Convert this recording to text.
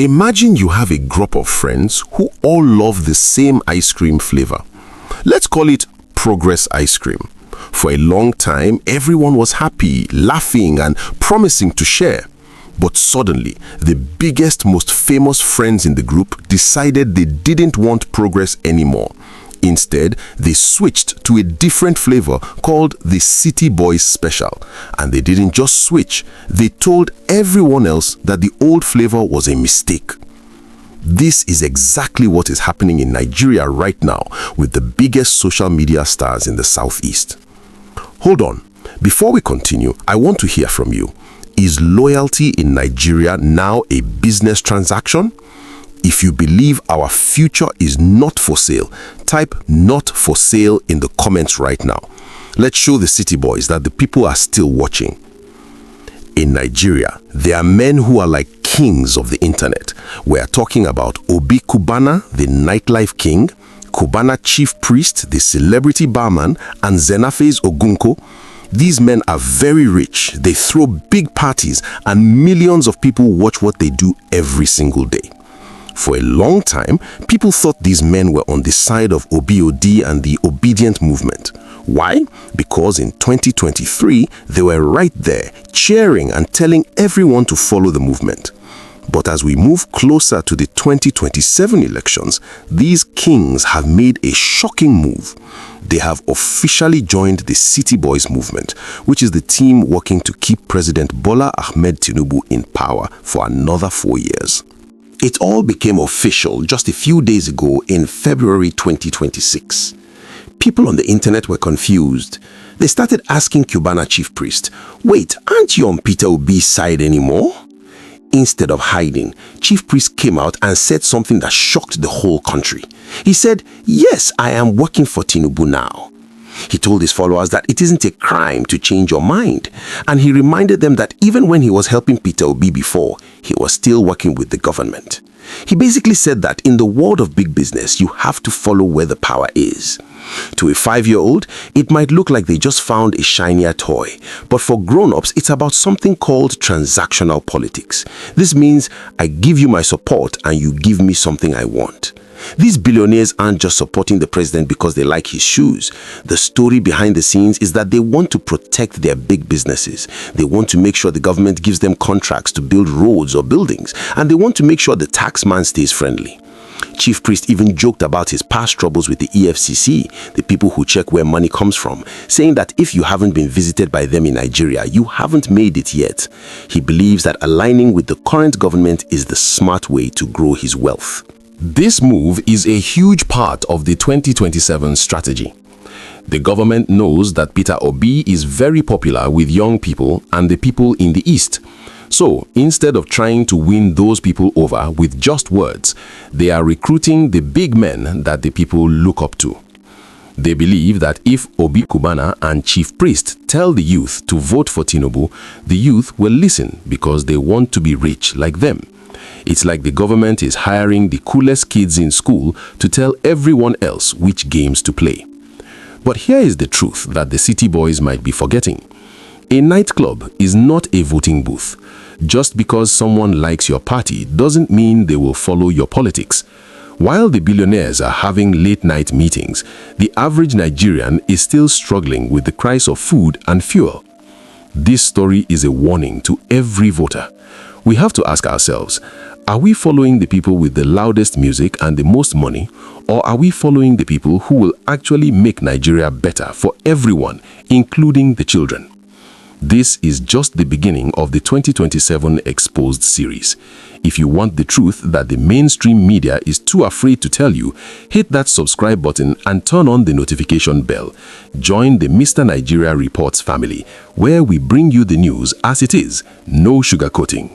Imagine you have a group of friends who all love the same ice cream flavor. Let's call it Progress ice cream. For a long time, everyone was happy, laughing, and promising to share. But suddenly, the biggest, most famous friends in the group decided they didn't want Progress anymore. Instead, they switched to a different flavor called the City Boys Special. And they didn't just switch, they told everyone else that the old flavor was a mistake. This is exactly what is happening in Nigeria right now with the biggest social media stars in the Southeast. Hold on, before we continue, I want to hear from you. Is loyalty in Nigeria now a business transaction? If you believe our future is not for sale, type "not for sale" in the comments right now. Let's show the city boys that the people are still watching. In Nigeria, there are men who are like kings of the internet. We are talking about Obi Cubana, the nightlife king, Cubana chief priest, the celebrity barman, and Zenafe's Ogunko. These men are very rich. They throw big parties and millions of people watch what they do every single day. For a long time, people thought these men were on the side of Obi and the Obidient movement. Why? Because in 2023, they were right there, cheering and telling everyone to follow the movement. But as we move closer to the 2027 elections, these kings have made a shocking move. They have officially joined the City Boys movement, which is the team working to keep President Bola Ahmed Tinubu in power for another 4 years. It all became official just a few days ago in February 2026. People on the internet were confused. They started asking Cubana chief priest, "Wait, aren't you on Peter Obi's side anymore?" Instead of hiding, chief priest came out and said something that shocked the whole country. He said, "Yes, I am working for Tinubu now." He told his followers that it isn't a crime to change your mind, and he reminded them that even when he was helping Peter Obi before, he was still working with the government. He basically said that in the world of big business, you have to follow where the power is. To a 5-year-old, it might look like they just found a shinier toy, but for grown-ups, it's about something called transactional politics. This means I give you my support and you give me something I want. These billionaires aren't just supporting the president because they like his shoes. The story behind the scenes is that they want to protect their big businesses. They want to make sure the government gives them contracts to build roads or buildings, and they want to make sure the tax man stays friendly. Chief priest even joked about his past troubles with the EFCC, the people who check where money comes from, saying that if you haven't been visited by them in Nigeria, you haven't made it yet. He believes that aligning with the current government is the smart way to grow his wealth. This move is a huge part of the 2027 strategy. The government knows that Peter Obi is very popular with young people and the people in the East. So, instead of trying to win those people over with just words, they are recruiting the big men that the people look up to. They believe that if Obi Cubana and Chief Priest tell the youth to vote for Tinubu, the youth will listen because they want to be rich like them. It's like the government is hiring the coolest kids in school to tell everyone else which games to play. But here is the truth that the city boys might be forgetting. A nightclub is not a voting booth. Just because someone likes your party doesn't mean they will follow your politics. While the billionaires are having late-night meetings, the average Nigerian is still struggling with the price of food and fuel. This story is a warning to every voter. We have to ask ourselves, are we following the people with the loudest music and the most money, or are we following the people who will actually make Nigeria better for everyone, including the children? This is just the beginning of the 2027 Exposed series. If you want the truth that the mainstream media is too afraid to tell you, hit that subscribe button and turn on the notification bell. Join the Mr. Nigeria Reports family, where we bring you the news as it is, no sugarcoating.